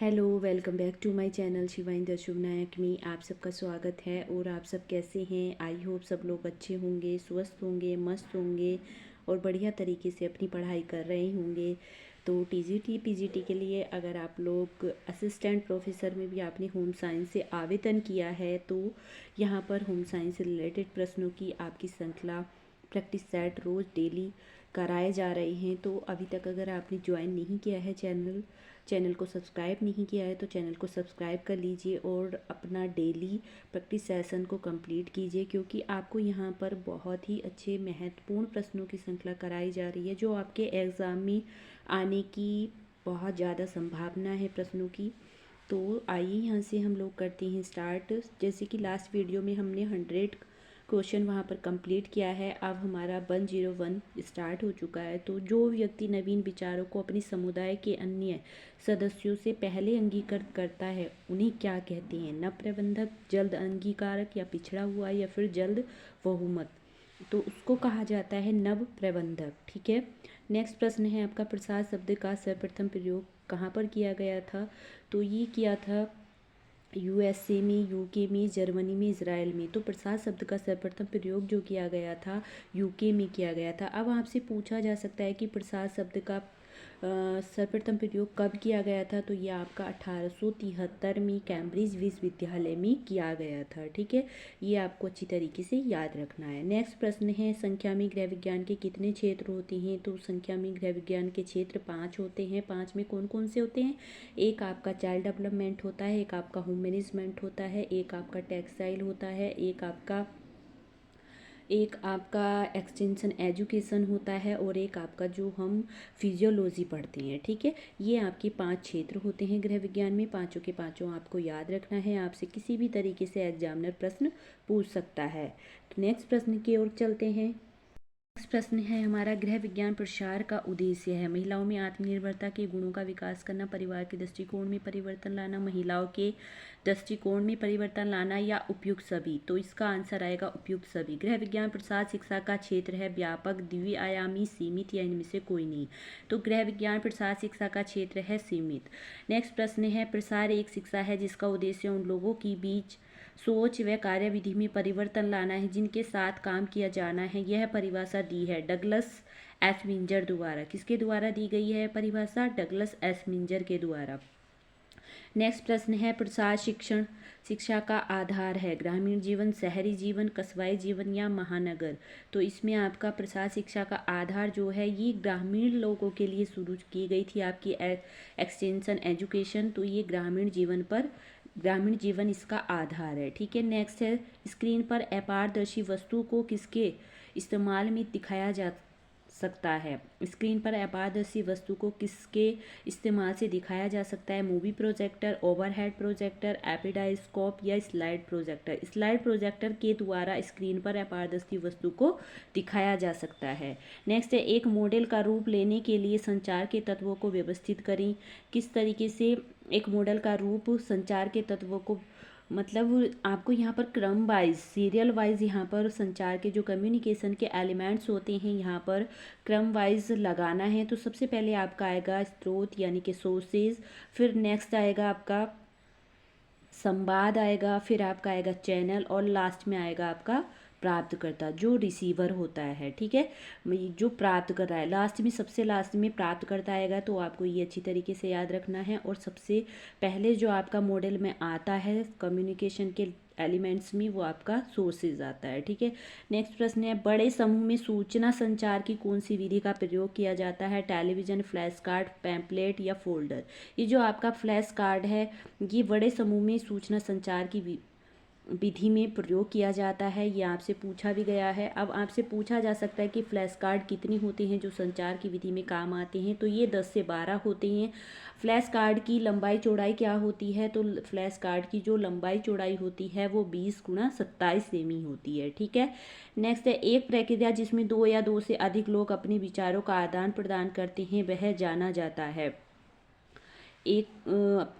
Hello, welcome back to my channel Shivani the Shubh Nayak में आप सबका स्वागत है। और आप सब कैसे हैं? आई होप सब लोग अच्छे होंगे, स्वस्थ होंगे, मस्त होंगे और बढ़िया तरीके से अपनी पढ़ाई कर रहे होंगे। तो टीजीटी पीजीटी के लिए अगर आप लोग असिस्टेंट प्रोफेसर में भी आपने होम साइंस से आवेदन किया है तो यहाँ पर होम साइंस से रिलेटेड प्रश्नों की आपकी श्रृंखला प्रैक्टिस सेट रोज़ डेली कराए जा रहे हैं। तो अभी तक अगर आपने ज्वाइन नहीं किया है चैनल को सब्सक्राइब नहीं किया है तो चैनल को सब्सक्राइब कर लीजिए और अपना डेली प्रैक्टिस सेशन को कंप्लीट कीजिए, क्योंकि आपको यहाँ पर बहुत ही अच्छे महत्वपूर्ण प्रश्नों की श्रृंखला कराई जा रही है जो आपके एग्ज़ाम में आने की बहुत ज़्यादा संभावना है प्रश्नों की। तो आइए यहाँ से हम लोग करते हैं स्टार्ट। जैसे कि लास्ट वीडियो में हमने 100 क्वेश्चन वहाँ पर कंप्लीट किया है, अब हमारा 101 स्टार्ट हो चुका है। तो जो व्यक्ति नवीन विचारों को अपने समुदाय के अन्य सदस्यों से पहले अंगीकृत करता है उन्हें क्या कहते हैं? नव प्रबंधक, जल्द अंगीकारक या पिछड़ा हुआ या फिर जल्द बहुमत, तो उसको कहा जाता है नव प्रबंधक। ठीक है। नेक्स्ट प्रश्न है आपका, प्रसाद शब्द का सर्वप्रथम प्रयोग कहाँ पर किया गया था? तो ये किया था यूएसए में, यूके में, जर्मनी में, इजराइल में। तो प्रसाद शब्द का सर्वप्रथम प्रयोग जो किया गया था यूके में किया गया था। अब आपसे पूछा जा सकता है कि प्रसाद शब्द का सर्वप्रथम प्रयोग कब किया गया था? तो ये आपका 1873 में कैम्ब्रिज विश्वविद्यालय में किया गया था। ठीक है, ये आपको अच्छी तरीके से याद रखना है। नेक्स्ट प्रश्न है, संख्या में गृह विज्ञान के कितने क्षेत्र होते हैं? तो संख्या में गृह विज्ञान के क्षेत्र 5 होते हैं। 5 में कौन कौन से होते हैं? एक आपका चाइल्ड डेवलपमेंट होता है, एक आपका होम मैनेजमेंट होता है, एक आपका टेक्सटाइल होता है, एक आपका एक्सटेंशन एजुकेशन होता है और एक आपका जो हम फिजियोलॉजी पढ़ते हैं। ठीक है, ये आपके 5 क्षेत्र होते हैं गृह विज्ञान में। पाँचों के पाँचों आपको याद रखना है, आपसे किसी भी तरीके से एग्जामिनर प्रश्न पूछ सकता है। तो नेक्स्ट प्रश्न की ओर चलते हैं। नेक्स्ट प्रश्न है हमारा, गृह विज्ञान प्रसार का उद्देश्य है महिलाओं में आत्मनिर्भरता के गुणों का विकास करना, परिवार के दृष्टिकोण में परिवर्तन लाना, महिलाओं के दृष्टिकोण में परिवर्तन लाना या उपयुक्त सभी। तो इसका आंसर आएगा उपयुक्त सभी। गृह विज्ञान प्रसार शिक्षा का क्षेत्र है व्यापक, द्विआयामी, सीमित या इनमें से कोई नहीं। तो गृह विज्ञान प्रसार शिक्षा का क्षेत्र है सीमित। नेक्स्ट प्रश्न है, प्रसार एक शिक्षा है जिसका उद्देश्य उन लोगों की बीच सोच व कार्यविधि में परिवर्तन लाना है जिनके साथ काम किया जाना है। यह परिभाषा दी है डगलस एस्मिंजर द्वारा। किसके द्वारा दी गई है परिभाषा? डगलस एस्मिंजर के द्वारा। नेक्स्ट प्रश्न है, प्रसार शिक्षण शिक्षा का आधार है ग्रामीण जीवन, शहरी जीवन, कस्बाई जीवन या महानगर। तो इसमें आपका प्रसार शिक्षा का आधार जो है ये ग्रामीण लोगों के लिए शुरू की गई थी आपकी एक्सटेंशन एजुकेशन। तो ये ग्रामीण जीवन इसका आधार है। ठीक है। नेक्स्ट है, स्क्रीन पर अपारदर्शी वस्तु को किसके इस्तेमाल में दिखाया जा सकता है? स्क्रीन पर अपारदर्शी वस्तु को किसके इस्तेमाल से दिखाया जा सकता है? मूवी प्रोजेक्टर, ओवरहेड प्रोजेक्टर, एपिडाइस्कोप या स्लाइड प्रोजेक्टर। स्लाइड प्रोजेक्टर के द्वारा स्क्रीन पर अपारदर्शी वस्तु को दिखाया जा सकता है। नेक्स्ट है, एक मॉडल का रूप लेने के लिए संचार के तत्वों को व्यवस्थित करें। किस तरीके से एक मॉडल का रूप संचार के तत्वों को, मतलब आपको यहाँ पर क्रम वाइज, सीरियल वाइज यहाँ पर संचार के जो कम्युनिकेशन के एलिमेंट्स होते हैं यहाँ पर क्रम वाइज लगाना है। तो सबसे पहले आपका आएगा स्रोत यानी कि सोर्सेज, फिर नेक्स्ट आएगा आपका संवाद आएगा, फिर आपका आएगा चैनल और लास्ट में आएगा आपका प्राप्तकर्ता जो रिसीवर होता है। ठीक है, जो प्राप्त कर रहा है लास्ट में, सबसे लास्ट में प्राप्तकर्ता आएगा। तो आपको ये अच्छी तरीके से याद रखना है। और सबसे पहले जो आपका मॉडल में आता है कम्युनिकेशन के एलिमेंट्स में वो आपका सोर्सेज आता है। ठीक है। नेक्स्ट प्रश्न है, बड़े समूह में सूचना संचार की कौन सी विधि का प्रयोग किया जाता है? टेलीविजन, फ्लैश कार्ड, पैम्पलेट या फोल्डर। ये जो आपका फ्लैश कार्ड है ये बड़े समूह में सूचना संचार की विधि में प्रयोग किया जाता है। ये आपसे पूछा भी गया है। अब आपसे पूछा जा सकता है कि फ्लैश कार्ड कितनी होते हैं जो संचार की विधि में काम आते हैं? तो ये 10 से 12 होते हैं। फ्लैश कार्ड की लंबाई चौड़ाई क्या होती है? तो फ्लैश कार्ड की जो लंबाई चौड़ाई होती है वो 20 × 27 सेमी होती है। ठीक है। नेक्स्ट है, एक प्रक्रिया जिसमें 2 या 2 से अधिक लोग अपने विचारों का आदान प्रदान करते हैं वह जाना जाता है? एक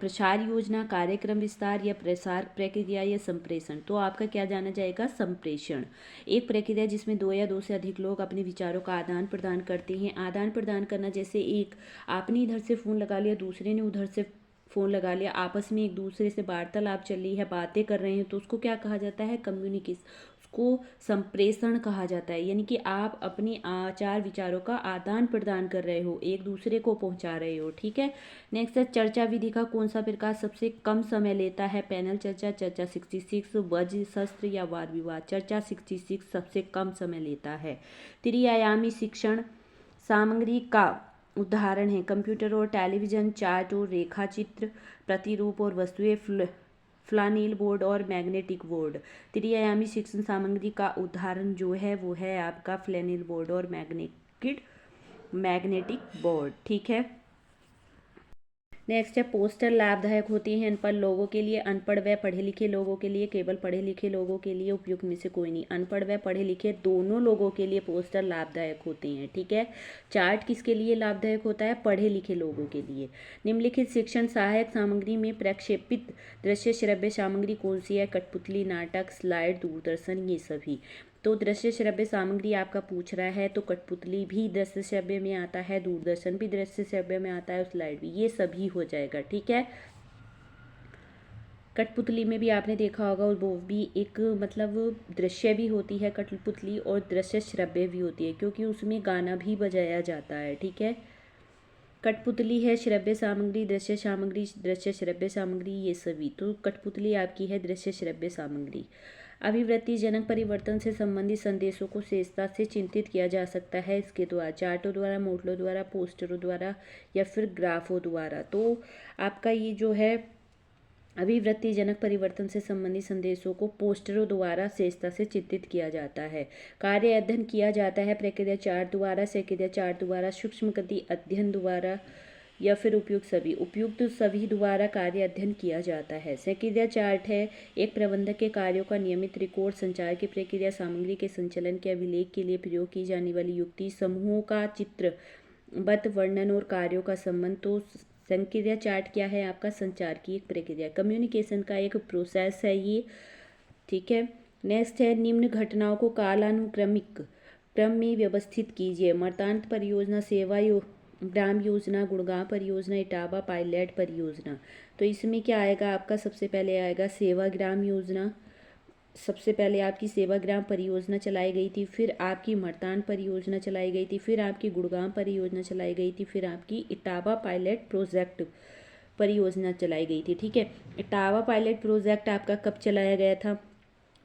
प्रसार योजना, कार्यक्रम विस्तार या प्रसार प्रक्रिया या संप्रेषण। तो आपका क्या जाना जाएगा? संप्रेषण। एक प्रक्रिया जिसमें 2 या 2 से अधिक लोग अपने विचारों का आदान प्रदान करते हैं। आदान प्रदान करना, जैसे एक आपने इधर से फ़ोन लगा लिया, दूसरे ने उधर से फ़ोन लगा लिया, आपस में एक दूसरे से वार्तालाप चल रही है, बातें कर रहे हैं, तो उसको क्या कहा जाता है? कम्युनिकेशन, उसको संप्रेषण कहा जाता है। यानी कि आप अपने आचार विचारों का आदान प्रदान कर रहे हो, एक दूसरे को पहुंचा रहे हो, ठीक है। नेक्स्ट है चर्चा विधि का कौन सा प्रकार सबसे कम समय लेता है? पैनल चर्चा, चर्चा 66, वज्र शस्त्र या वाद विवाद। चर्चा 66 सबसे कम समय लेता है। त्रिआयामी शिक्षण सामग्री का उदाहरण है कंप्यूटर और टेलीविजन, चार्ट और रेखा चित्र, प्रतिरूप और वस्तुएं, फ्लानील बोर्ड और मैग्नेटिक बोर्ड। त्रिआयामी शिक्षण सामग्री का उदाहरण जो है वो है आपका फ्लैनिल बोर्ड और मैग्नेटिक बोर्ड, ठीक है। नेक्स्ट है पोस्टर लाभदायक होती हैं अनपढ़ लोगों के लिए, अनपढ़ व पढ़े लिखे लोगों के लिए, केवल पढ़े लिखे लोगों के लिए, उपयुक्त में से कोई नहीं। अनपढ़ व पढ़े लिखे दोनों लोगों के लिए पोस्टर लाभदायक होते हैं, ठीक है। चार्ट किसके लिए लाभदायक होता है? पढ़े लिखे लोगों के लिए। निम्नलिखित शिक्षण सहायक सामग्री में प्रक्षेपित दृश्य श्रव्य सामग्री कौन सी है? कठपुतली, नाटक, स्लाइड, दूरदर्शन, ये सभी। तो दृश्य श्रव्य सामग्री आपका पूछ रहा है तो कठपुतली भी दृश्य श्रव्य में आता है, दूरदर्शन भी दृश्य श्रव्य में आता है, स्लाइड भी, ये सभी हो जाएगा, ठीक है। कठपुतली में भी आपने देखा होगा वो भी एक मतलब दृश्य भी होती है कठपुतली, और दृश्य श्रव्य भी होती है क्योंकि उसमें गाना भी बजाया जाता है, ठीक है। कठपुतली है श्रव्य सामग्री, दृश्य सामग्री, दृश्य श्रव्य सामग्री, ये सभी। तो कठपुतली आपकी है दृश्य श्रव्य सामग्री। अभिवृत्ति जनक परिवर्तन से संबंधित संदेशों को शेषता से चिंतित किया जा सकता है इसके द्वारा, चार्टों द्वारा, मॉडलों द्वारा, पोस्टरों द्वारा या फिर ग्राफों द्वारा। तो आपका ये जो है अभिवृत्ति जनक परिवर्तन से संबंधित संदेशों को पोस्टरों द्वारा शेषता से चित्रित किया जाता है। कार्य अध्ययन किया जाता है प्रक्रिया चार्ट द्वारा, सेक्रिया चार्ट द्वारा, सूक्ष्म गति अध्ययन द्वारा या फिर उपयुक्त सभी द्वारा कार्य अध्ययन किया जाता है। सेक्रिया चार्ट है एक प्रबंधक के कार्यों का नियमित रिकॉर्ड, संचार की प्रक्रिया, सामग्री के संचलन के अभिलेख के लिए प्रयोग की जाने वाली युक्ति, समूहों का चित्रबद्ध वर्णन और कार्यों का संबंध। तो संक्रिया चार्ट क्या है? आपका संचार की एक प्रक्रिया, कम्युनिकेशन का एक प्रोसेस है ये, ठीक है। नेक्स्ट है निम्न घटनाओं को कालानुक्रमिक क्रम में व्यवस्थित कीजिए। मर्तांत परियोजना, सेवा ग्राम योजना, गुड़गांव परियोजना, इटावा पायलट परियोजना। तो इसमें क्या आएगा आपका? सबसे पहले आएगा सेवा ग्राम योजना, सबसे पहले आपकी सेवाग्राम परियोजना चलाई गई थी, फिर आपकी मर्तान परियोजना चलाई गई थी, फिर आपकी गुड़गांव परियोजना चलाई गई थी, फिर आपकी इटावा पायलट प्रोजेक्ट परियोजना चलाई गई थी, ठीक है। इटावा पायलट प्रोजेक्ट आपका कब चलाया गया था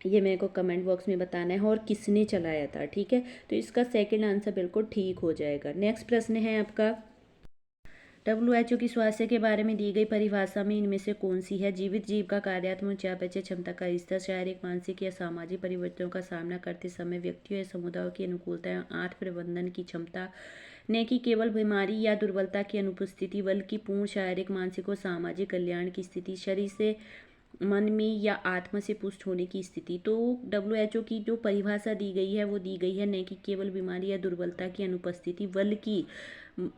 ये मेरे को कमेंट बॉक्स में बताना है, और किसने चलाया था, ठीक है। तो इसका सेकंड आंसर बिल्कुल ठीक हो जाएगा। नेक्स्ट प्रश्न है आपका WHO की स्वास्थ्य के बारे में दी गई परिभाषा में इनमें से कौन सी है? जीवित जीव का कार्यात्मक चयापचय क्षमता का स्तर, शारीरिक, मानसिक या सामाजिक परिवर्तनों का सामना करते समय व्यक्तियों या समुदायों की अनुकूलता या आत्म प्रबंधन की क्षमता, न कि केवल बीमारी या दुर्बलता की अनुपस्थिति बल्कि पूर्ण शारीरिक, मानसिक और सामाजिक कल्याण की स्थिति, शरीर से मन में या आत्मा से पुष्ट होने की स्थिति। तो WHO की जो परिभाषा दी गई है वो दी गई है न कि केवल बीमारी या दुर्बलता की अनुपस्थिति बल्कि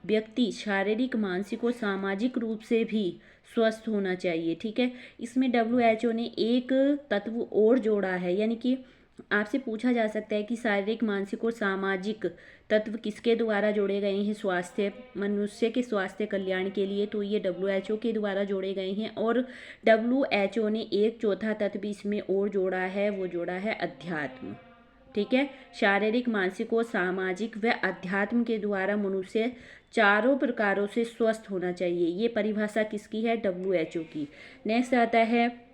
व्यक्ति शारीरिक, मानसिक और सामाजिक रूप से भी स्वस्थ होना चाहिए, ठीक है। इसमें WHO ने एक तत्व और जोड़ा है, यानी कि आपसे पूछा जा सकता है कि शारीरिक, मानसिक और सामाजिक तत्व किसके द्वारा जोड़े गए हैं स्वास्थ्य, मनुष्य के स्वास्थ्य कल्याण के लिए? तो ये WHO के द्वारा जोड़े गए हैं। और WHO ने एक चौथा तत्व इसमें और जोड़ा है, वो जोड़ा है अध्यात्म, ठीक है। शारीरिक, मानसिक और सामाजिक व अध्यात्म के द्वारा मनुष्य चारों प्रकारों से स्वस्थ होना चाहिए। ये परिभाषा किसकी है? WHO की। नेक्स्ट आता है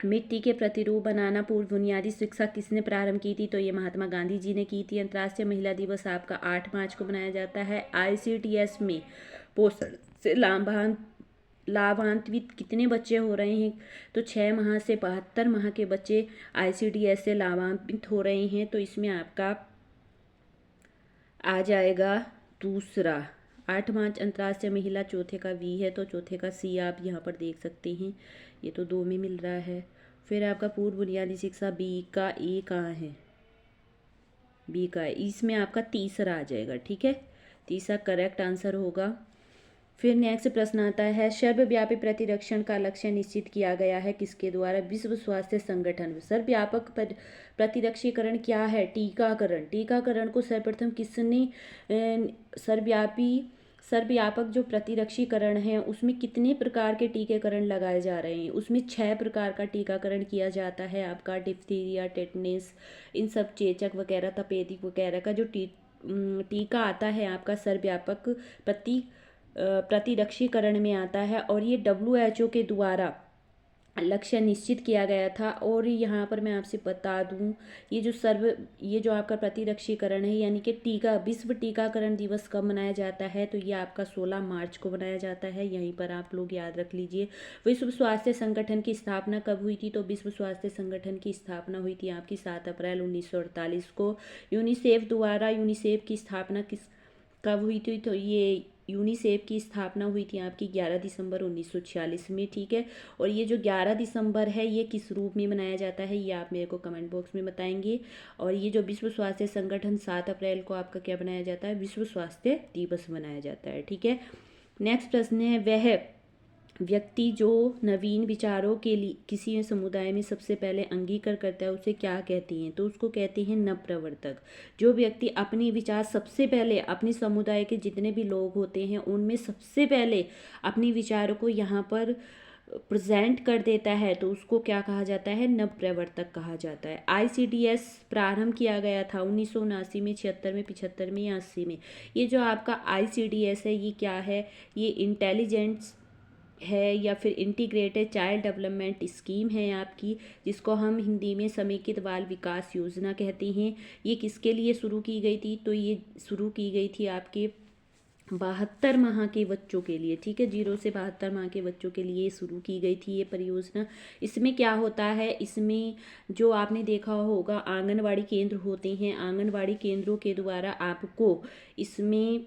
मिट्टी के प्रतिरूप बनाना पूर्व बुनियादी शिक्षा किसने प्रारंभ की थी? तो ये महात्मा गांधी जी ने की थी। अंतर्राष्ट्रीय महिला दिवस आपका 8 मार्च को मनाया जाता है। ICTS में पोषण से लाभान्वित कितने बच्चे हो रहे हैं? तो 6 माह से 72 माह के बच्चे ICDS से लाभान्वित हो रहे हैं। तो इसमें आपका आ जाएगा दूसरा। 8 मार्च अंतर्राष्ट्रीय महिला, चौथे का V है तो चौथे का C आप यहाँ पर देख सकते हैं, ये तो 2 में मिल रहा है। फिर आपका पूर्व बुनियादी शिक्षा B का A कहाँ है? B का है, इसमें आपका तीसरा आ जाएगा, ठीक है। तीसरा करेक्ट आंसर होगा। फिर नेक्स्ट प्रश्न आता है सर्वव्यापी प्रतिरक्षण का लक्ष्य निश्चित किया गया है किसके द्वारा? विश्व स्वास्थ्य संगठन। सर्वव्यापक प्रतिरक्षीकरण क्या है? टीकाकरण। टीकाकरण को सर्वप्रथम किसने सर्वव्यापी सर्वव्यापक जो प्रतिरक्षीकरण है उसमें कितने प्रकार के टीकाकरण लगाए जा रहे हैं, उसमें 6 प्रकार का टीकाकरण किया जाता है आपका। डिप्थीरिया, टेटनेस, इन सब चेचक वगैरह, तपेदिक वगैरह का जो टीका आता है आपका सर्वव्यापक प्रतिरक्षीकरण में आता है। और ये WHO के द्वारा लक्ष्य निश्चित किया गया था। और यहाँ पर मैं आपसे बता दूँ, ये जो आपका प्रतिरक्षीकरण है यानी कि विश्व टीकाकरण दिवस कब मनाया जाता है, तो ये आपका 16 मार्च को मनाया जाता है। यहीं पर आप लोग याद रख लीजिए। विश्व स्वास्थ्य संगठन की स्थापना कब हुई थी, तो विश्व स्वास्थ्य संगठन की स्थापना हुई थी आपकी 7 अप्रैल 1948 को। यूनिसेफ की स्थापना कब हुई थी, तो ये यूनिसेफ की स्थापना हुई थी आपकी 11 दिसंबर 1946 में, ठीक है। और ये जो 11 दिसंबर है ये किस रूप में मनाया जाता है, ये आप मेरे को कमेंट बॉक्स में बताएंगे। और ये जो विश्व स्वास्थ्य संगठन 7 अप्रैल को आपका क्या बनाया जाता है, विश्व स्वास्थ्य दिवस मनाया जाता है, ठीक है। नेक्स्ट प्रश्न है, वह व्यक्ति जो नवीन विचारों के लिए किसी समुदाय में सबसे पहले अंगीकार करता है उसे क्या कहते हैं, तो उसको कहते हैं नवप्रवर्तक। जो व्यक्ति अपने विचार सबसे पहले अपने समुदाय के जितने भी लोग होते हैं उनमें सबसे पहले अपने विचारों को यहाँ पर प्रेजेंट कर देता है तो उसको क्या कहा जाता है, नवप्रवर्तक कहा जाता है। ICDS प्रारंभ किया गया था 1979 में, 76 में, 75 में या 80 में। ये जो आपका ICDS है ये क्या है, ये इंटेलिजेंस है या फिर इंटीग्रेटेड चाइल्ड डेवलपमेंट स्कीम है आपकी, जिसको हम हिंदी में समेकित बाल विकास योजना कहते हैं। ये किसके लिए शुरू की गई थी, तो ये शुरू की गई थी आपके 72 माह के बच्चों के लिए, ठीक है। 0 से 72 माह के बच्चों के लिए शुरू की गई थी ये परियोजना। इसमें क्या होता है, इसमें जो आपने देखा होगा आंगनवाड़ी केंद्र होते हैं, आंगनवाड़ी केंद्रों के द्वारा आपको इसमें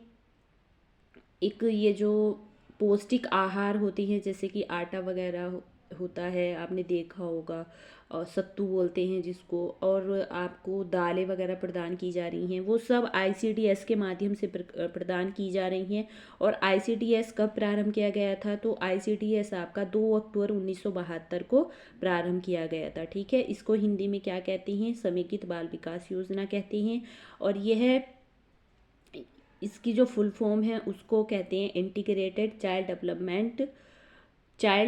एक ये जो पौष्टिक आहार होती हैं जैसे कि आटा वगैरह होता है, आपने देखा होगा, और सत्तू बोलते हैं जिसको, और आपको दालें वगैरह प्रदान की जा रही हैं, वो सब ICDS के माध्यम से प्रदान की जा रही हैं। और ICDS कब प्रारंभ किया गया था, तो ICDS आपका 2 अक्टूबर 1972 को प्रारंभ किया गया था, ठीक है। इसको हिंदी में क्या कहते हैं, समेकित बाल विकास योजना कहते हैं। और यह इसकी जो फुल फॉर्म है उसको कहते हैं इंटीग्रेटेड चाइल्ड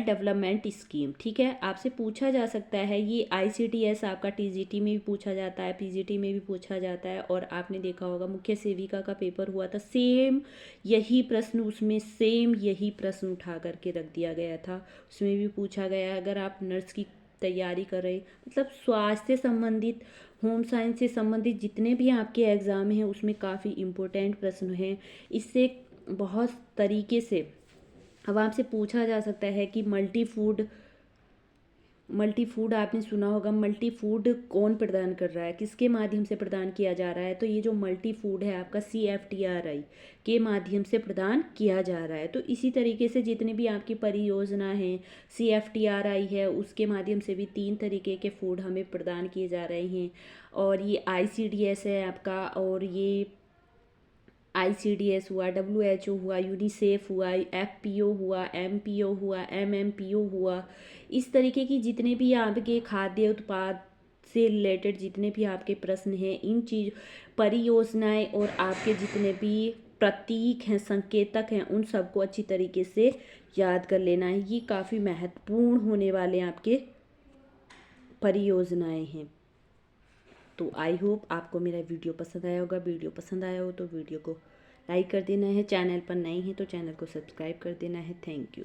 डेवलपमेंट स्कीम, ठीक है। आपसे पूछा जा सकता है ये ICDS आपका TGT में भी पूछा जाता है, PGT में भी पूछा जाता है। और आपने देखा होगा मुख्य सेविका का पेपर हुआ था, सेम यही प्रश्न उसमें सेम यही प्रश्न उठा करके रख दिया गया था, उसमें भी पूछा गया। अगर आप नर्स की तैयारी कर रहे, मतलब स्वास्थ्य संबंधित, होम साइंस से संबंधित जितने भी आपके एग्ज़ाम हैं उसमें काफ़ी इम्पोर्टेंट प्रश्न हैं। इससे बहुत तरीके से अब आपसे पूछा जा सकता है कि मल्टी फूड आपने सुना होगा, मल्टी फूड कौन प्रदान कर रहा है, किसके माध्यम से प्रदान किया जा रहा है, तो ये जो मल्टी फूड है आपका CFTRI के माध्यम से प्रदान किया जा रहा है। तो इसी तरीके से जितनी भी आपकी परियोजना हैं, CFTRI है उसके माध्यम से भी 3 तरीके के फूड हमें प्रदान किए जा रहे हैं। और ये ICDS है आपका, और ये ICDS हुआ, WHO हुआ, यूनिसेफ हुआ, FPO हुआ, MPO हुआ, MMPO हुआ। इस तरीके की जितने भी आपके खाद्य उत्पाद से रिलेटेड जितने भी आपके प्रश्न हैं, इन चीज परियोजनाएं और आपके जितने भी प्रतीक हैं, संकेतक हैं, उन सबको अच्छी तरीके से याद कर लेना है। ये काफ़ी महत्वपूर्ण होने वाले आपके परियोजनाएं हैं। तो आई होप आपको मेरा वीडियो पसंद आया होगा। वीडियो पसंद आया हो तो वीडियो को लाइक कर देना है, चैनल पर नए हैं तो चैनल को सब्सक्राइब कर देना है। Thank you.